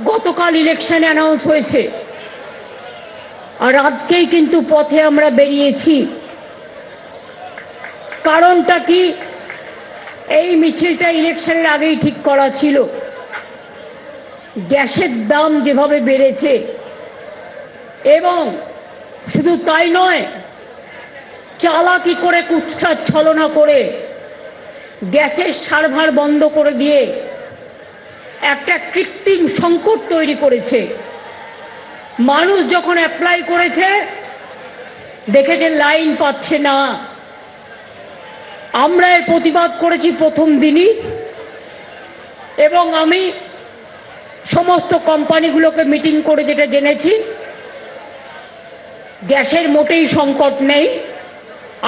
গতকাল election announce হয়েছে, আর আজকেই কিন্তু পথে আমরা বেরিয়েছি। কারণটা কি? এই মিছিলটা ইলেকশনের আগেই ঠিক করা ছিল। গ্যাসের দাম যেভাবে বেড়েছে, এবং শুধু তাই নয়, চালাকি করে কুৎসা ছলনা করে গ্যাসের সার্ভার বন্ধ করে দিয়ে একটা কৃত্রিম সংকট তৈরি করেছে। মানুষ যখন অ্যাপ্লাই করেছে দেখেছে লাইন পাচ্ছে না। আমরা এর প্রতিবাদ করেছি প্রথম দিনই, এবং আমি সমস্ত কোম্পানিগুলোকে মিটিং করে যেটা জেনেছি, গ্যাসের মোটেই সংকট নেই।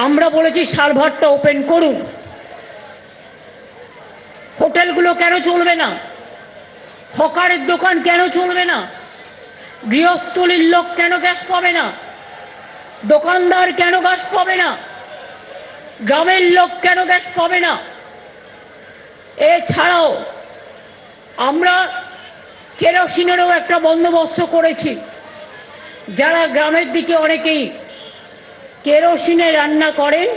আমরা বলেছি সার্ভারটা ওপেন করুন। হোটেলগুলো কেন চলবে না? হকারের দোকান কেন চলবে না? গৃহস্থলীর লোক কেন গ্যাস পাবে না? দোকানদার কেন গ্যাস পাবে না? গ্রামের লোক কেন গ্যাস পাবে না? এছাড়াও আমরা কেরোসিনেরও একটা বন্দোবস্ত করেছি। যারা গ্রামের দিকে অনেকেই কেরোসিনে রান্না করেন,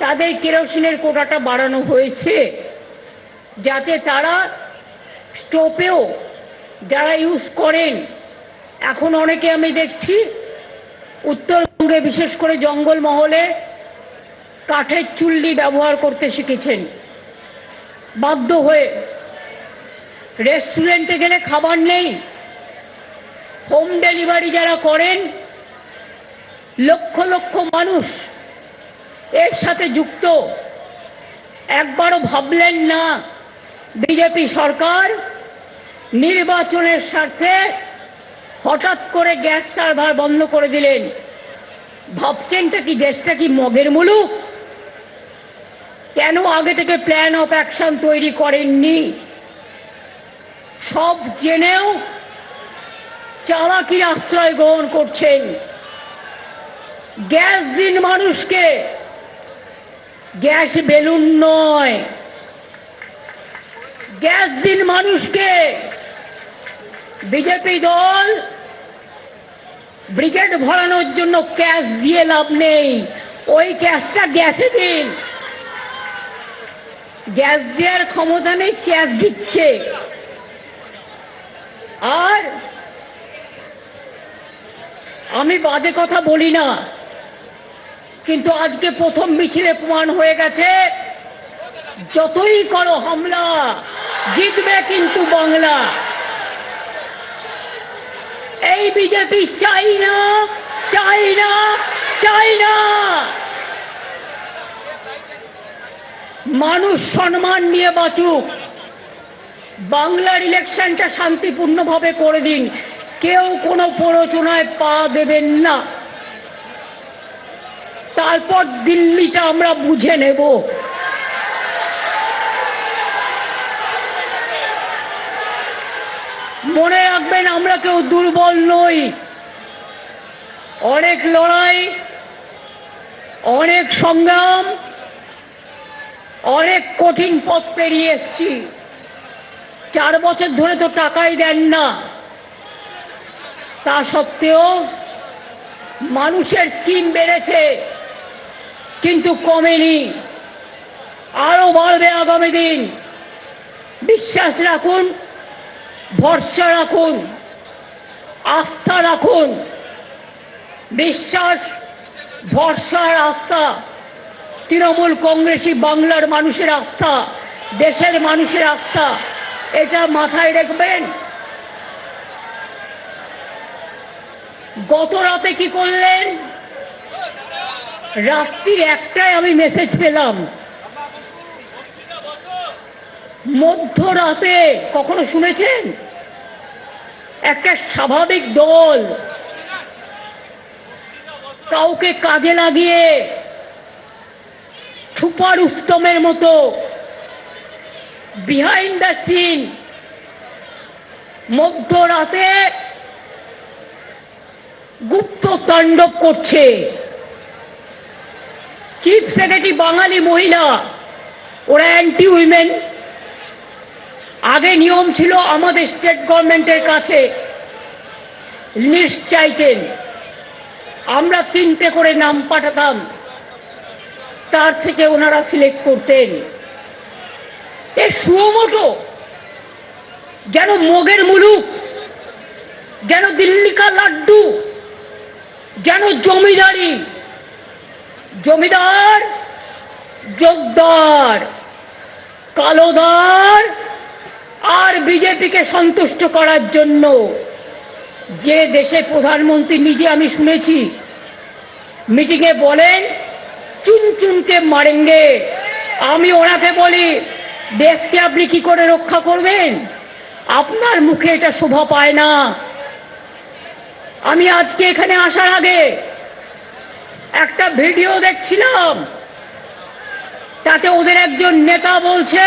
তাদের কেরোসিনের কোটাটা বাড়ানো হয়েছে, যাতে তারা স্টোভেও যারা ইউজ করেন, এখন অনেকে আমি দেখছি উত্তরবঙ্গে বিশেষ করে জঙ্গলমহলে কাঠের চুল্লি ব্যবহার করতে শিখেছেন বাধ্য হয়ে। রেস্টুরেন্টে গেলে খাবার নেই, হোম ডেলিভারি যারা করেন, লক্ষ লক্ষ মানুষ এর সাথে যুক্ত। একবারও ভাবলেন না বিজেপি সরকার নির্বাচনের স্বার্থে হঠাৎ করে গ্যাস সার্ভার বন্ধ করে দিলেন। ভাবছেনটা কি দেশটা কি মগের মুলুক? কেন আগে থেকে প্ল্যান অফ অ্যাকশন তৈরি করেননি? সব জেনেও চালাকির আশ্রয় গ্রহণ করছেন। গ্যাস দিন মানুষকে, গ্যাস বেলুন নয়। গ্যাস দিন মানুষকে। বিজেপি দল ব্রিগেড ভরানোর জন্য ক্যাশ দিয়ে লাভ নেই, ওই ক্যাশটা গ্যাসে দিন। গ্যাস দেওয়ার ক্ষমতা নেই, ক্যাশ দিচ্ছে। আর আমি বাজে কথা বলি না, কিন্তু আজকে প্রথম মিছিলে প্রমাণ হয়ে গেছে, যতই করো হামলা, জিতবে কিন্তু বাংলা। এই বিজেপি চাই না, চাই না, চাই না। মানুষ সম্মান নিয়ে বাঁচুক। বাংলার ইলেকশনটা শান্তিপূর্ণভাবে করে দিন। কেউ কোনো প্ররোচনায় পা দেবেন না। তারপর দিল্লিটা আমরা বুঝে নেব। মনে রাখবেন, আমরা কেউ দুর্বল নই। অনেক লড়াই, অনেক সংগ্রাম, অনেক কঠিন পথ পেরিয়ে এসেছি। 4 বছর ধরে তো টাকাই দেন না, তা সত্ত্বেও মানুষের স্কিম বেড়েছে, কিন্তু কমেনি। আরো বাড়বে আগামী দিন। বিশ্বাস রাখুন, ভরসা রাখুন, আস্থা রাখুন। বিশ্বাস, ভরসা আর আস্থা তৃণমূল কংগ্রেসী বাংলার মানুষের আস্থা, দেশের মানুষের আস্থা, এটা মাথায় রাখবেন। গত রাতে কি করলেন? রাত্রির 1টায় আমি মেসেজ পেলাম। মধ্যরাতে, কখনো শুনেছেন? একটা স্বাভাবিক দল কাউকে কাজে লাগিয়ে ছুপা রুস্তমের মতো বিহাইন্ড দ্য সিন মধ্যরাতে গুপ্ত তাণ্ডব করছে। চিফ সেক্রেটারি বাঙালি মহিলা, ওরা অ্যান্টি উইমেন, আগে নিয়ম ছিল আমাদের স্টেট গভর্নমেন্টের কাছে লিস্ট চাইতেন, আমরা 3টে করে নাম পাঠাতাম, তার থেকে ওনারা সিলেক্ট করতেন। এ সুমোটো যেন মগের মুলুক, যেন দিল্লি কা লাড্ডু, যেন জমিদারি, জমিদার জোকদার, কালোদার আর বিজেপিকে সন্তুষ্ট করার জন্য যে দেশে প্রধানমন্ত্রী নিজে আমি শুনেছি মিটিংয়ে বলেন চুন চুনকে মারেঙ্গে, আমি ওনাকে বলি দেশকে আপনি কি করে রক্ষা করবেন? আপনার মুখে এটা শোভা পায় না। আমি আজকে এখানে আসার আগে একটা ভিডিও দেখছিলাম, তাতে ওদের একজন নেতা বলছে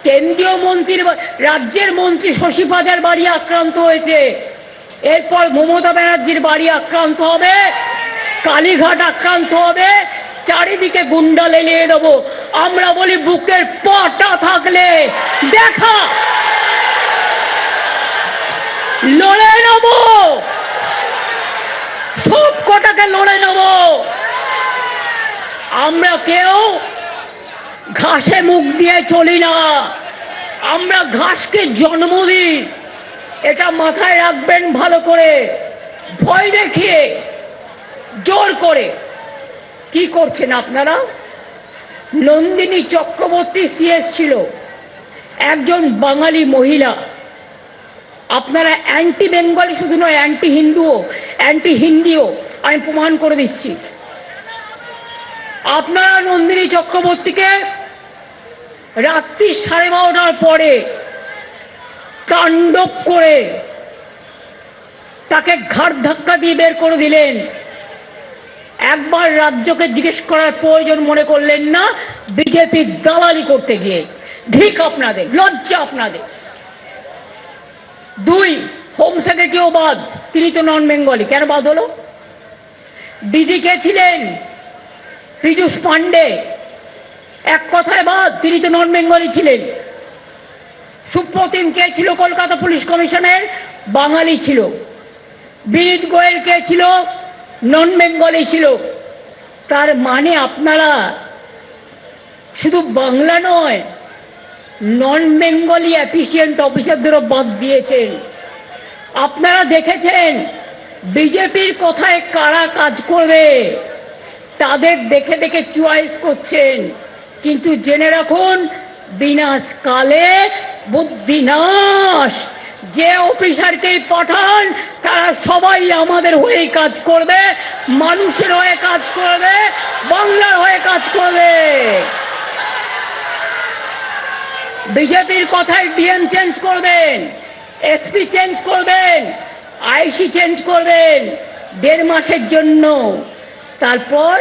কেন্দ্রীয় মন্ত্রীর রাজ্যের মন্ত্রী শশী পাজার বাড়ি আক্রান্ত হয়েছে, এরপর মমতা ব্যানার্জির বাড়ি আক্রান্ত হবে, কালীঘাট আক্রান্ত হবে, চারিদিকে গুন্ডা লেলিয়ে দেবো। আমরা বলি বুকের পাটা থাকলে দেখা, লড়ে নেব, সব কটাকে লড়ে নেব। আমরা কেউ ঘাসে মুখ দিয়ে চলি না, আমরা ঘাসকে জন্ম দিই, এটা মাথায় রাখবেন ভালো করে। ভয় দেখিয়ে জোর করে কি করছেন আপনারা? নন্দিনী চক্রবর্তী সিএস ছিল, একজন বাঙালি মহিলা। আপনারা অ্যান্টি বেঙ্গলি শুধু নয়, অ্যান্টি হিন্দুও, অ্যান্টি হিন্দিও, আমি প্রমাণ করে দিচ্ছি। আপনারা নন্দিনী চক্রবর্তীকে রাত্রি 12:30টার পরে তাণ্ডব করে তাকে ঘাড় ধাক্কা দিয়ে বের করে দিলেন। একবার রাজ্যকে জিজ্ঞেস করার প্রয়োজন মনে করলেন না বিজেপির দালালি করতে গিয়ে। ঠিক আপনাদের, লজ্জা আপনাদের। 2, হোম সেক্রেটারিও বাদ, তিনি তো নন বেঙ্গলি, কেন বাদ হলো? ডিজি কে ছিলেন? পীযূষ পান্ডে, এক কথায় বাদ, তিনি তো নন বেঙ্গলি ছিলেন। সুপ্রতিম কে ছিল কলকাতা পুলিশ কমিশনের? বাঙালি ছিল। বিনীত গোয়েল কে ছিল? নন বেঙ্গলি ছিল। তার মানে আপনারা শুধু বাংলা নয়, নন বেঙ্গলি অ্যাফিসিয়েন্ট অফিসারদেরও বাদ দিয়েছেন। আপনারা দেখেছেন বিজেপির কথায় কারা কাজ করবে, তাদের দেখে দেখে চয়েস করছেন। কিন্তু জেনে রাখুন, বিনাশকালে বুদ্ধিনাশ। যে অফিসারকেই পাঠান তারা সবাই আমাদের হয়ে কাজ করবে, মানুষের হয়ে কাজ করবে, বাংলার হয়ে কাজ করবে। বিজেপির কথায় ডিএম চেঞ্জ করবেন, এসপি চেঞ্জ করবেন, আইসি চেঞ্জ করবেন 1.5 মাসের জন্য, তারপর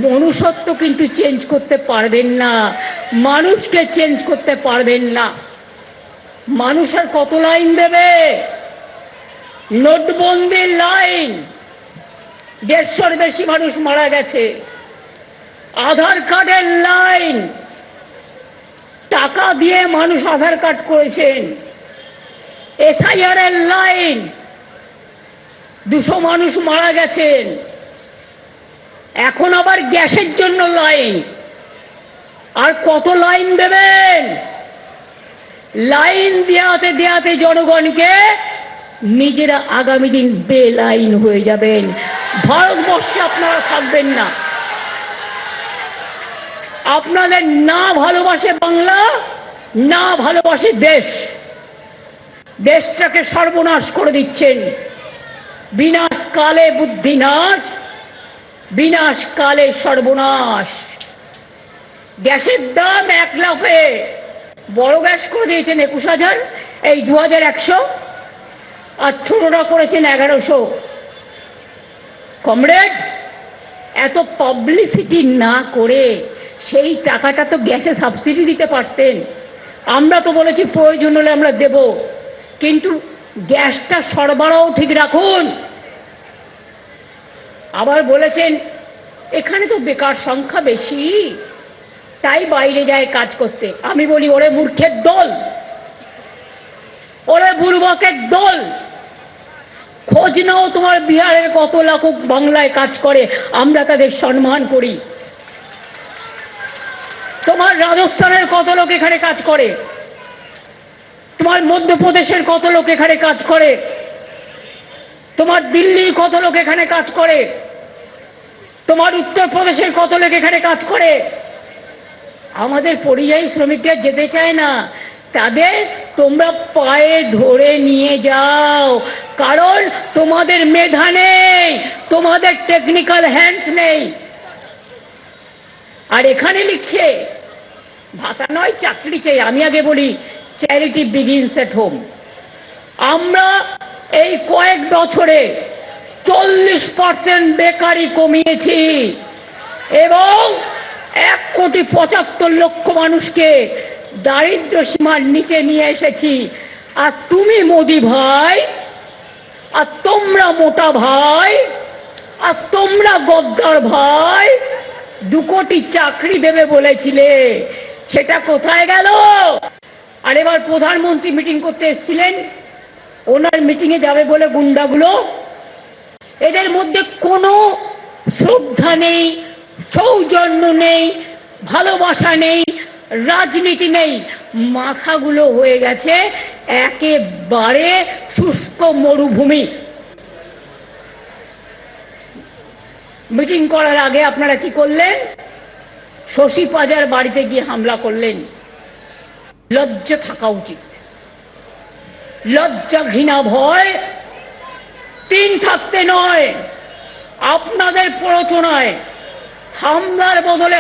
মনুষ্যত্ব কিন্তু চেঞ্জ করতে পারবেন না, মানুষকে চেঞ্জ করতে পারবেন না। মানুষের কত লাইন দেবে? নোটবন্দির লাইন, 150-র বেশি মানুষ মারা গেছে। আধার কার্ডের লাইন, টাকা দিয়ে মানুষ আধার কার্ড করেছেন। এসআইআর এর লাইন, 200 মানুষ মারা গেছেন। এখন আবার গ্যাসের জন্য লাইন। আর কত লাইন দেবেন? লাইন দেয়াতে দেয়াতে জনগণকে নিজেরা আগামী দিন বেলাইন হয়ে যাবেন। ভারতবর্ষে আপনারা থাকবেন না। আপনাদের না ভালোবাসে বাংলা, না ভালোবাসে দেশ। দেশটাকে সর্বনাশ করে দিচ্ছেন। বিনাশকালে বুদ্ধিনাশ, বিনাশকালে সর্বনাশ। গ্যাসের দাম 1 লাফে বড় গ্যাস করে দিয়েছেন 21,000, এই 2100, আর ছোটটা করেছেন 1100। কমরেড, এত পাবলিসিটি না করে সেই টাকাটা তো গ্যাসে সাবসিডি দিতে পারতেন। আমরা তো বলেছি প্রয়োজন হলে আমরা দেব, কিন্তু গ্যাসটা সরবরাহ ঠিক রাখুন। আবার বলেছেন এখানে তো বেকার সংখ্যা বেশি, তাই বাইরে যায় কাজ করতে। আমি বলি, ওরে মূর্খের দল, ওরে বুড়বকের দল, খোঁজ নাও তোমার বিহারের কত লাখক বাংলায় কাজ করে, আমরা তাদের সম্মান করি। তোমার রাজস্থানের কত লোক এখানে কাজ করে, তোমার মধ্যপ্রদেশের কত লোক এখানে কাজ করে, তোমার দিল্লির কত লোক এখানে কাজ করে, তোমার উত্তরপ্রদেশের কত লোক এখানে কাজ করে। আমাদের পরিযায়ী শ্রমিকরা যেতে চায় না, তাদের তোমরা পায়ে ধরে নিয়ে যাও, কারণ তোমাদের মেধা নেই, তোমাদের টেকনিক্যাল হ্যান্ডস নেই। আর এখানে লিখছে ভাতা নয় চাকরি চাই। আমি আগে বলি, চ্যারিটি বিগিনস এট হোম। আমরা এই কয়েক বছরে 40% বেকারি কমিয়েছি এবং 1,75,00,000 মানুষকে দারিদ্র সীমার নিচে নিয়ে এসেছি। আর তুমি মোদি ভাই, আর তোমরা মোটা ভাই, আর তোমরা গদ্দার ভাই 2 কোটি চাকরি দেবে বলেছিলে, সেটা কোথায় গেল? আর এবার প্রধানমন্ত্রী মিটিং করতে এসেছিলেন, ওনার মিটিংয়ে যাবে বলে গুন্ডাগুলো, এদের মধ্যে কোনো শ্রদ্ধা নেই, সৌজন্য নেই, ভালোবাসা নেই, রাজনীতি নেই, মাথাগুলো হয়ে গেছে একেবারে শুষ্ক মরুভূমি। মিটিং করার আগে আপনারা কি করলেন? শশী পাজার বাড়িতে গিয়ে হামলা করলেন। লজ্জা থাকা উচিত। লজ্জা, ঘৃণা, ভয় 3 থাকতে নয়, আপনাদের প্ররোচনায় হামলার বদলে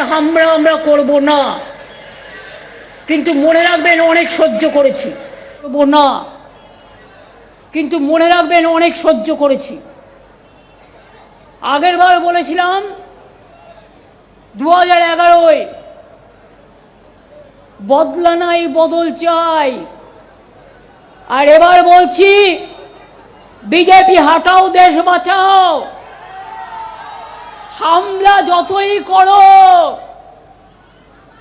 আমরা করব না। কিন্তু মনে রাখবেন, অনেক সহ্য করেছি। করব না, কিন্তু মনে রাখবেন, অনেক সহ্য করেছি। আগের বার বলেছিলাম 2011-য় বদলা নাই, বদল চাই। আর এবার বলছি, বিজেপি হাটাও, দেশ বাঁচাও। হামলা যতই করো,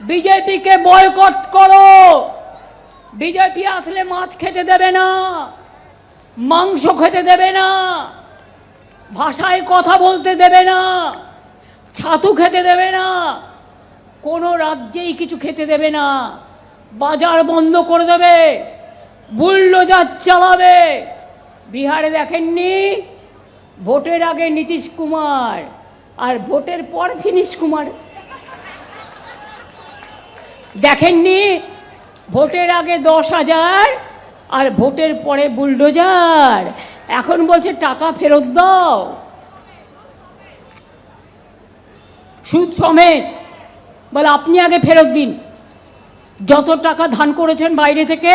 বিজেপিকে বয়কট করো। বিজেপি আসলে মাছ খেতে দেবে না, মাংস খেতে দেবে না, ভাষায় কথা বলতে দেবে না, ছাতু খেতে দেবে না, কোনো রাজ্যেই কিছু খেতে দেবে না, বাজার বন্ধ করে দেবে, বুলডোজার চালাবে। বিহারে দেখেননি, ভোটের আগে নীতিশ কুমার আর ভোটের পর ফিনিশ কুমার। দেখেননি, ভোটের আগে 10,000 আর ভোটের পরে বুলডোজার। এখন বলছে টাকা ফেরত দাও, সুদ সমেত। বলে আপনি আগে ফেরত দিন, যত টাকা ধান করেছেন বাইরে থেকে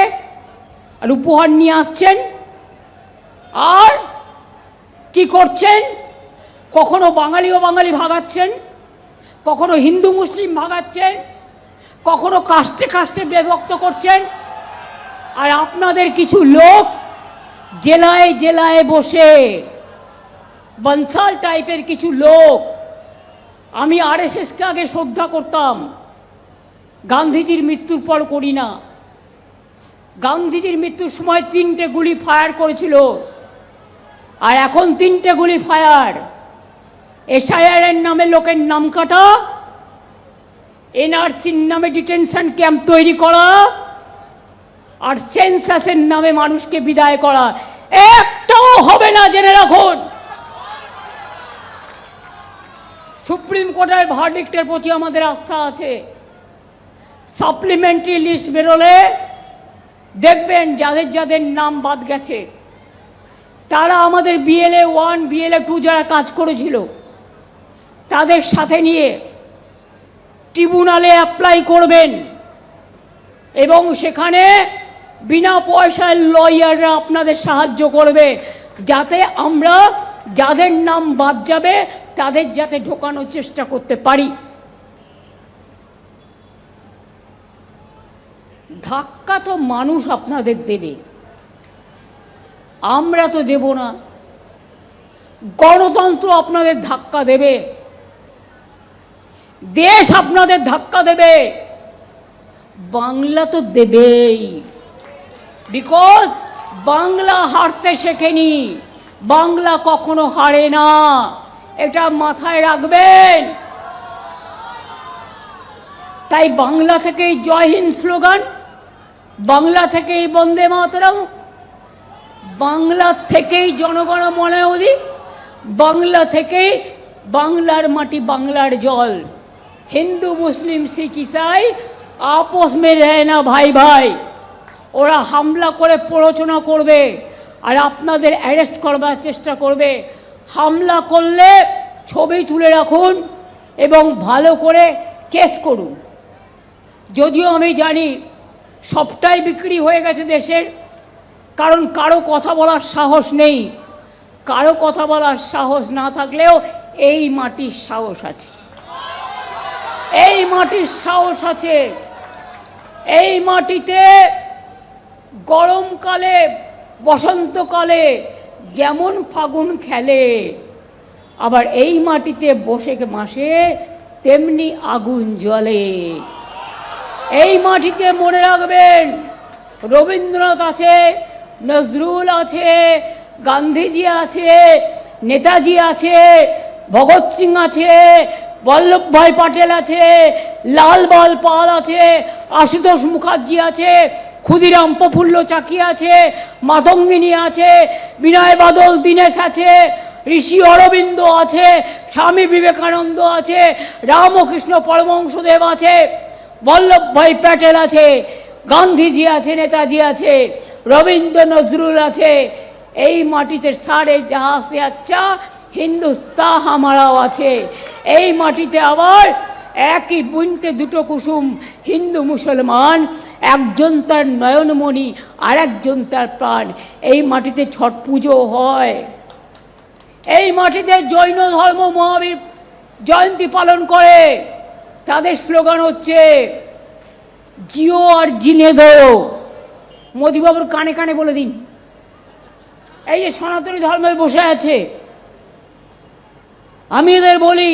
আর উপহার নিয়ে আসছেন। আর কি করছেন? কখনো বাঙালি ভাগাচ্ছেন, কখনো হিন্দু মুসলিম ভাগাচ্ছেন, কখনো কাস্টে কাস্টে বিভক্ত করছেন। আর আপনাদের কিছু লোক জেলায় জেলায় বসে, বনসাল টাইপের কিছু লোক। আমি আরএসএসকে আগে শ্রদ্ধা করতাম, গান্ধীজির মৃত্যুর পর করি না। গান্ধীজির মৃত্যুর সময় 3টে গুলি ফায়ার করেছিল, আর এখন 3টে গুলি ফায়ার। এসআইআর এর নামে লোকের নাম কাটা, এনআরসির নামে ডিটেনশন ক্যাম্প তৈরি করা, আর সেন্সাসের নামে মানুষকে বিদায় করা, একটাও হবে না, জেনে রাখুন। সুপ্রিম কোর্টের ভার্ডিক্টের প্রতি আমাদের আস্থা আছে। সাপ্লিমেন্টারি লিস্ট বেরোলে দেখবেন যাদের যাদের নাম বাদ গেছে, তারা আমাদের BLA 1, BLA 2 যারা কাজ করেছিল তাদের সাথে নিয়ে ট্রিব্যুনালে অ্যাপ্লাই করবেন, এবং সেখানে বিনা পয়সায় লয়াররা আপনাদের সাহায্য করবে, যাতে আমরা যাদের নাম বাদ যাবে তাদের যাতে ঢোকানোর চেষ্টা করতে পারি। ধাক্কা তো মানুষ আপনাদের দেবে, আমরা তো দেব না। গণতন্ত্র আপনাদের ধাক্কা দেবে। দেশ আপনাদের ধাক্কা দেবে, বাংলা তো দেবেই, বিকজ বাংলা হারতে শেখেনি, বাংলা কখনো হারে না, এটা মাথায় রাখবেন। তাই বাংলা থেকেই জয় হিন্দ স্লোগান, বাংলা থেকেই বন্দে মাতরম, বাংলা থেকেই জনগণ মনে অধি, বাংলা থেকেই বাংলার মাটি বাংলার জল। হিন্দু মুসলিম শিখ ইসাই আপস মে রহে না ভাই ভাই। ওরা হামলা করে প্ররোচনা করবে আর আপনাদের অ্যারেস্ট করবার চেষ্টা করবে। হামলা করলে ছবি তুলে রাখুন এবং ভালো করে কেস করুন। যদিও আমি জানি সবটাই বিক্রি হয়ে গেছে দেশের, কারণ কারো কথা বলার সাহস নেই। কারো কথা বলার সাহস না থাকলেও এই মাটির সাহস আছে, এই মাটির সাহস আছে। এই মাটিতে গরমকালে বসন্তকালে যেমন ফাগুন খেলে, আবার এই মাটিতে বৈশাখ মাসে তেমনি আগুন জ্বলে। এই মাটিতে মনে রাখবেন রবীন্দ্রনাথ আছে, নজরুল আছে, গান্ধীজি আছে, নেতাজি আছে, ভগৎ সিং আছে, বল্লভভাই পাটেল আছে, লালবাল পাল আছে, আশুতোষ মুখার্জি আছে, ক্ষুদিরাম প্রফুল্ল চাকি আছে, মাতঙ্গিনী আছে, বিনয় বাদল দীনেশ আছে, ঋষি অরবিন্দ আছে, স্বামী বিবেকানন্দ আছে, রামকৃষ্ণ পরমহংসদেব আছে, বল্লভভাই প্যাটেল আছে, গান্ধীজি আছে, নেতাজি আছে, রবীন্দ্র নজরুল আছে। এই মাটিতে সারে যাহা সে আচ্ছা হিন্দুস্তা হামারাও আছে। এই মাটিতে আবার একই বুনতে দুটো কুসুম, হিন্দু মুসলমান, একজন তার নয়নমণি আর একজন তার প্রাণ। এই মাটিতে ছট পুজো হয়, এই মাটিতে জৈন ধর্ম মহাবীর জয়ন্তী পালন করে। তাদের স্লোগান হচ্ছে জিও আর জিনে দো। মোদিবাবুর কানে কানে বলে দিন, এই যে সনাতনী ধর্মের বসে আছে, আমি এদের বলি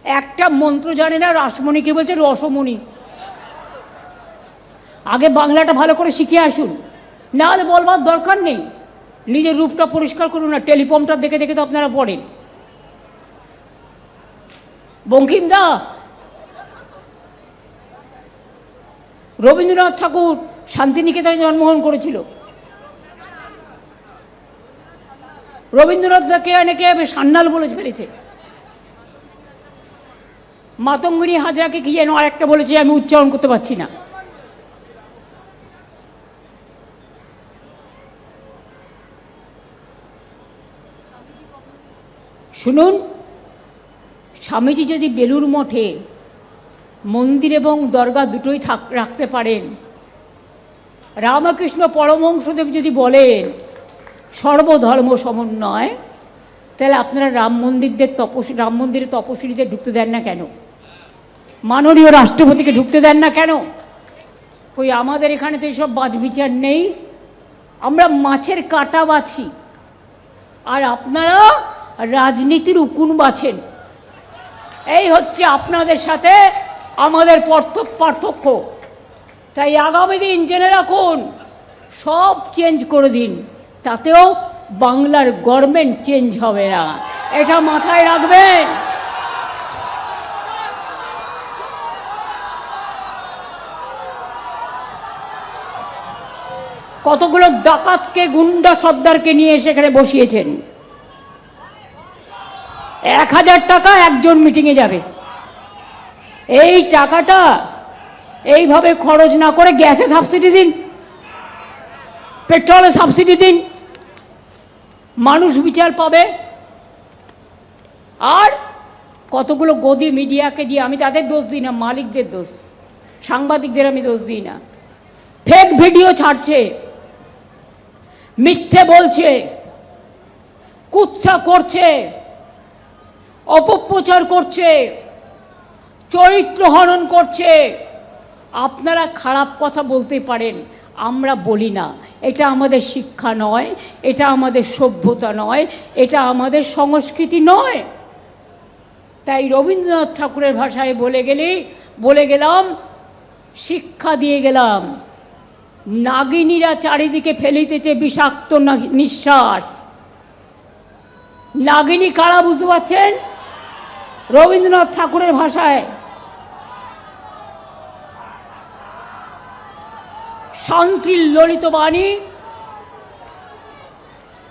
একটা মন্ত্র জানে না, রাসমণিকে বলছে রসমণি। আগে বাংলাটা ভালো করে শিখে আসুন, না হলে বলবার দরকার নেই। নিজের রূপটা পরিষ্কার করুন না, টেলিফর্মটা দেখে দেখে তো আপনারা পড়েন। বঙ্কিমদা, রবীন্দ্রনাথ ঠাকুর শান্তিনিকেতনে জন্মগ্রহণ করেছিল। রবীন্দ্রনাথকে অনেকে সান্যাল বলে ফেলেছে। মাতঙ্গিনী হাজরাকে কি যেন আরেকটা বলেছে, আমি উচ্চারণ করতে পারছি না। শুনুন, স্বামীজি যদি বেলুর মঠে মন্দির এবং দরগা দুটোই রাখতে পারেন, রামকৃষ্ণ পরমহংসদেব যদি বলেন সর্বধর্ম সমন্বয়, তাহলে আপনারা রাম মন্দিরে তপশিলীদের ঢুকতে দেন না কেন? মাননীয় রাষ্ট্রপতিকে ঢুকতে দেন না কেন? কই আমাদের এখানে তো এইসব বাছবিচার নেই। আমরা মাছের কাঁটা বাছি আর আপনারা রাজনীতির উকুন বাছেন। এই হচ্ছে আপনাদের সাথে আমাদের পার্থক্য। তাই আগামী দিন জেনে রাখুন, সব চেঞ্জ করে দিন, তাতেও বাংলার গভর্নমেন্ট চেঞ্জ হবে না, এটা মাথায় রাখবেন। কতগুলো ডাকাতকে, গুন্ডা সর্দারকে নিয়ে এসে এখানে বসিয়েছেন। 1000 টাকা একজন মিটিংয়ে যাবে। এই টাকাটা এইভাবে খরচ না করে গ্যাসে সাবসিডি দিন, পেট্রোলে সাবসিডি দিন, মানুষ বিচার পাবে। আর কতগুলো গদি মিডিয়াকে দিয়ে, আমি তাদের দোষ দিই না, মালিকদের দোষ, সাংবাদিকদের আমি দোষ দিই না। ফেক ভিডিও ছাড়ছে, মিথ্যে বলছে, কুৎসা করছে, অপপ্রচার করছে, চরিত্র হনন করছে। আপনারা খারাপ কথা বলতে পারেন, আমরা বলি না। এটা আমাদের শিক্ষা নয়, এটা আমাদের সভ্যতা নয়, এটা আমাদের সংস্কৃতি নয়। তাই রবীন্দ্রনাথ ঠাকুরের ভাষায় বলে গেলাম, শিক্ষা দিয়ে গেলাম, নাগিনীরা চারিদিকে ফেলিতেছে বিষাক্ত নিঃশ্বাস। নাগিনী কারা বুঝতে পারছেন? রবীন্দ্রনাথ ঠাকুরের ভাষায় শান্তির ললিত বাণী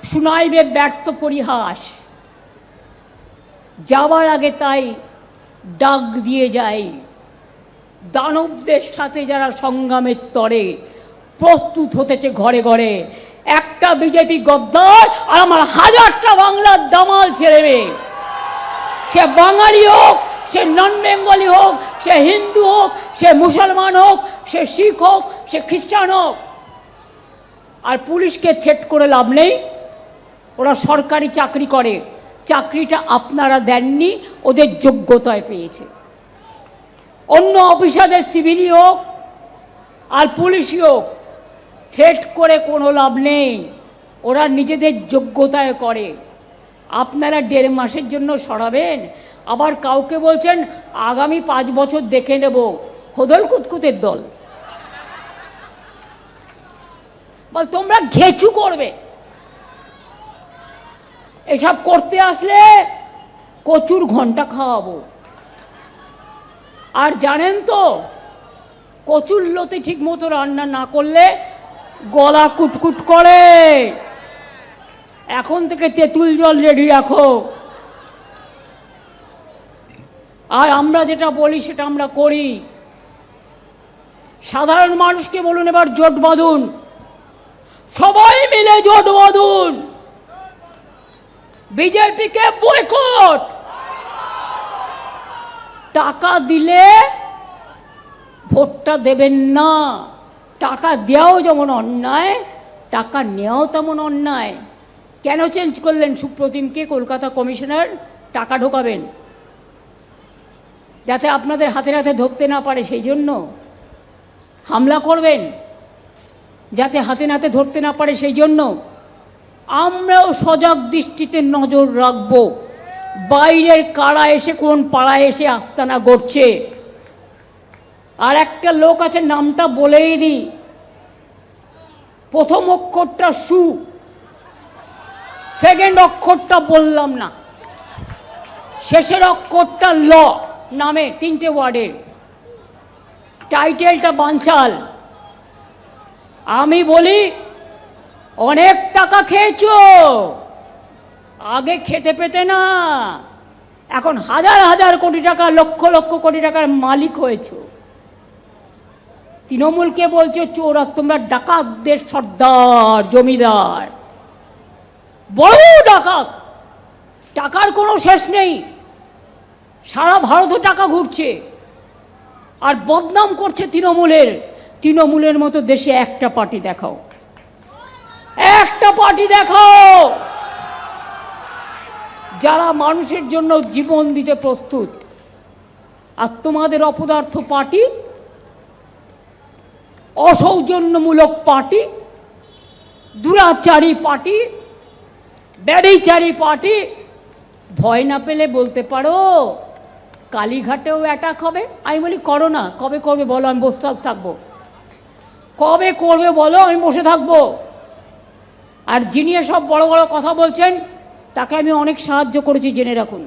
শুনাইবে ব্যর্থ পরিহাস। যাবার আগে তাই ডাক দিয়ে যায়, দানবদের সাথে যারা সংগ্রামের তরে প্রস্তুত হতেছে ঘরে ঘরে। একটা বিজেপি গদ্দার আর আমার হাজারটা বাংলার দামাল ছেড়েবে। সে বাঙালি হোক, সে নন বেঙ্গলি হোক, সে হিন্দু হোক, সে মুসলমান হোক, সে শিখ হোক, সে খ্রিস্টান হোক। আর পুলিশকে থ্রেট করে লাভ নেই, ওরা সরকারি চাকরি করে, চাকরিটা আপনারা দেননি, ওদের যোগ্যতায় পেয়েছে। অন্য অফিসারদের সিভিলই হোক আর পুলিশই হোক, থ্রেট করে কোনো লাভ নেই, ওরা নিজেদের যোগ্যতায় করে। আপনারা 1.5 মাসের জন্য সরাবেন, আবার কাউকে বলছেন আগামী 5 বছর দেখে নেব। হোদল কুতকুতের দল বল, তোমরা ঘেঁচু করবে। এসব করতে আসলে কচুর ঘন্টা খাওয়াবো। আর জানেন তো, কচুর লতি ঠিক মতো রান্না না করলে গলা কুটকুট করে। এখন থেকে তেঁতুল জল রেডি রাখো। আর আমরা যেটা বলি সেটা আমরা করি। সাধারণ মানুষকে বলুন এবার জোট বাঁধুন, সবাই মিলে জোট বাঁধুন, বিজেপিকে বয়কট। টাকা দিলে ভোটটা দেবেন না। টাকা দেওয়াও যেমন অন্যায়, টাকা নেওয়াও তেমন অন্যায়। কেন চেঞ্জ করলেন সুপ্রতিমকে কলকাতা কমিশনার? টাকা ঢোকাবেন যাতে আপনাদের হাতে হাতে ধরতে না পারে, সেই জন্য হামলা করবেন যাতে হাতে নাতে ধরতে না পারে, সেই জন্য। আমরাও সজাগ দৃষ্টিতে নজর রাখব, বাইরের কারা এসে কোন পাড়ায় এসে আস্তানা গড়ছে। আর একটা লোক আছে, নামটা বলেই দিই, প্রথম অক্ষরটা সু, সেকেন্ড অক্ষরটা বললাম না, শেষের অক্ষরটা ল। নামে 3টে ওয়ার্ডের, টাইটেলটা বানচাল। আমি বলি অনেক টাকা খেয়েছো, আগে খেতে পেতে না, এখন হাজার হাজার কোটি টাকা, লক্ষ লক্ষ কোটি টাকার মালিক হয়েছো। তৃণমূলকে বলছো চোর, আর তোমরা ডাকাতদের সর্দার, জমিদার, বড় ডাকাত। টাকার কোনো শেষ নেই, সারা ভারতে টাকা ঘুরছে। আর বদনাম করছে তৃণমূলের মতো দেশে একটা পার্টি দেখাও, একটা পার্টি দেখাও যারা মানুষের জন্য জীবন দিতে প্রস্তুত। আর তোমাদের অপদার্থ পার্টি, অসৌজন্যমূলক পার্টি, দুরাচারী পার্টি, ব্যভিচারী পার্টি। ভয় না পেলে বলতে পারো কালীঘাটেও অ্যাটাক হবে। আমি বলি করো না। কবে করবে বলো, আমি বসে থাকবো? কবে করবে বলো, আমি বসে থাকবো? আর যিনি সব বড় বড় কথা বলছেন তাকে আমি অনেক সাহায্য করেছি, জেনে রাখুন।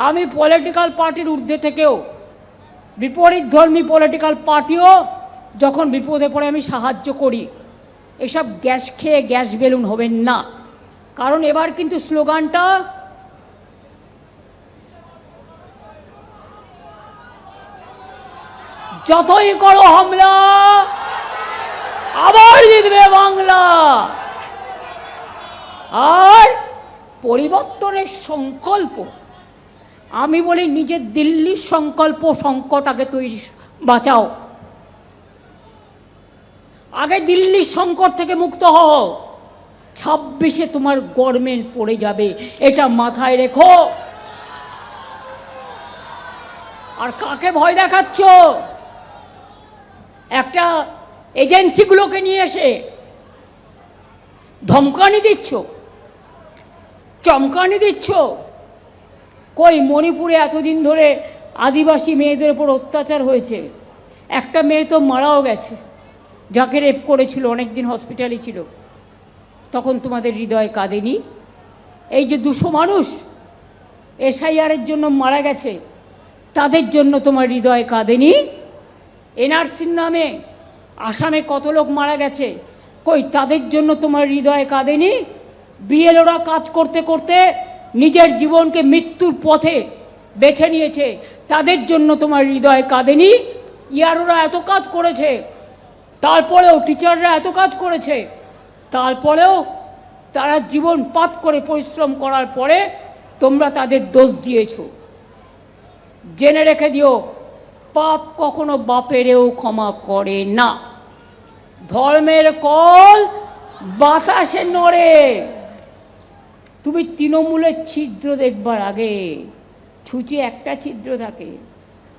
আমি পলিটিক্যাল পার্টির ঊর্ধ্বে থেকেও বিপরীত ধর্মী পলিটিক্যাল পার্টিও যখন বিপদে পড়ে আমি সাহায্য করি। এসব গ্যাস খেয়ে গ্যাস বেলুন হবেন না, কারণ এবার কিন্তু স্লোগানটা যতই করো হামলা আবার জিতবে বাংলা। আর পরিবর্তনের সংকল্প, আমি বলি নিজের দিল্লির সংকল্প সংকট আগে তৈরি, বাঁচাও। আগে দিল্লির সংকট থেকে মুক্ত হও, 26-এ তোমার গভর্নমেন্ট পড়ে যাবে, এটা মাথায় রেখো। আর কাকে ভয় দেখাচ্ছ? একটা এজেন্সিগুলোকে নিয়ে এসে ধমকানি দিচ্ছ, চমকানি দিচ্ছ। কই মণিপুরে এতদিন ধরে আদিবাসী মেয়েদের উপর অত্যাচার হয়েছে, একটা মেয়ে তো মারাও গেছে, যাকে রেপ করেছিল, অনেক দিন হসপিটালে ছিল, তখন তোমাদের হৃদয় কাঁদেনি? এই যে 200 মানুষ এসআইআরের জন্য মারা গেছে, তাদের জন্য তোমার হৃদয় কাঁদেনি? এনআরসির নামে আসামে কত লোক মারা গেছে, কই তাদের জন্য তোমার হৃদয় কাঁদেনি? বিএলওরা কাজ করতে করতে নিজের জীবনকে মৃত্যুর পথে বেছে নিয়েছে, তাদের জন্য তোমার হৃদয় কাঁদেনি? ইয়ারোরা এত কাজ করেছে, তারপরেও টিচাররা এত কাজ করেছে, তারপরেও তারা জীবন পাত করে পরিশ্রম করার পরে তোমরা তাদের দোষ দিয়েছ। জেনে রেখে দিও, পাপ কখনো বাপেরেও ক্ষমা করে না। ধর্মের কল বাতাসে নড়ে। তুমি তৃণমূলের ছিদ্র দেখবার আগে ছুঁচে একটা ছিদ্র থাকে,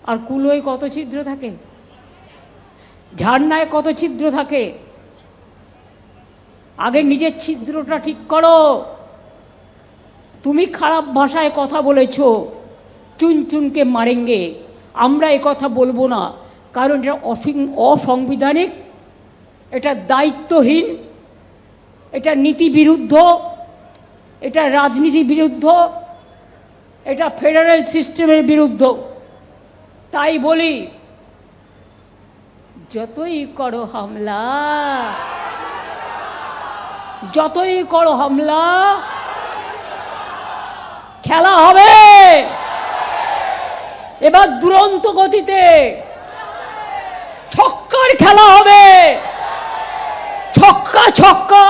আর কুলোয় কত ছিদ্র থাকে, ঝাড়নায় কত ছিদ্র থাকে। আগে নিজের ছিদ্রটা ঠিক করো। তুমি খারাপ ভাষায় কথা বলেছ, চুনচুনকে মারেঙ্গে, আমরা এ কথা বলবো না, কারণ এটা অসাংবিধানিক, এটা দায়িত্বহীন, এটা নীতি বিরুদ্ধ, এটা রাজনীতি বিরুদ্ধ, এটা ফেডারেল সিস্টেমের বিরুদ্ধ। তাই বলি, যতই করো হামলা, যতই করো হামলা, খেলা হবে এবার দুরন্ত গতিতে, ছক্কার খেলা হবে, ছক্কা ছক্কা।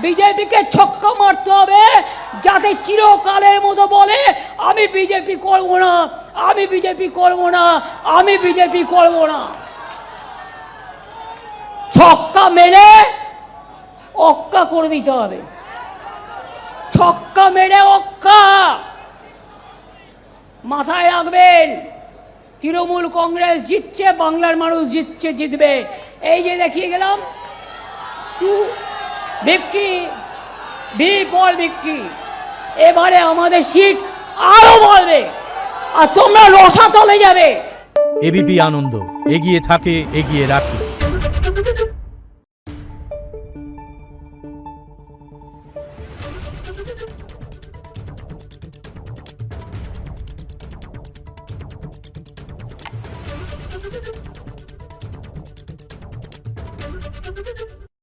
বিজেপিকে ছক্কা মারতে হবে, যাতে চিরকালের মতো বলে আমি বিজেপি করব না, আমি বিজেপি করব না, আমি বিজেপি করব না। ছক্কা মেরে অক্কা করে দিতে হবে, ছক্কা মেরে অক্কা। মাথায় রাখবেন, তৃণমূল কংগ্রেস জিতছে, বাংলার মানুষ জিতছে, জিতবে। এই যে দেখিয়ে গেলাম, 2 ভিক্টরি, ভি ফর ভিক্টরি। এবারে আমাদের সিট আরো বাড়বে, আর তোমরা রসাতলে যাবে। এবিপি আনন্দ, এগিয়ে থাকে, এগিয়ে রাখে।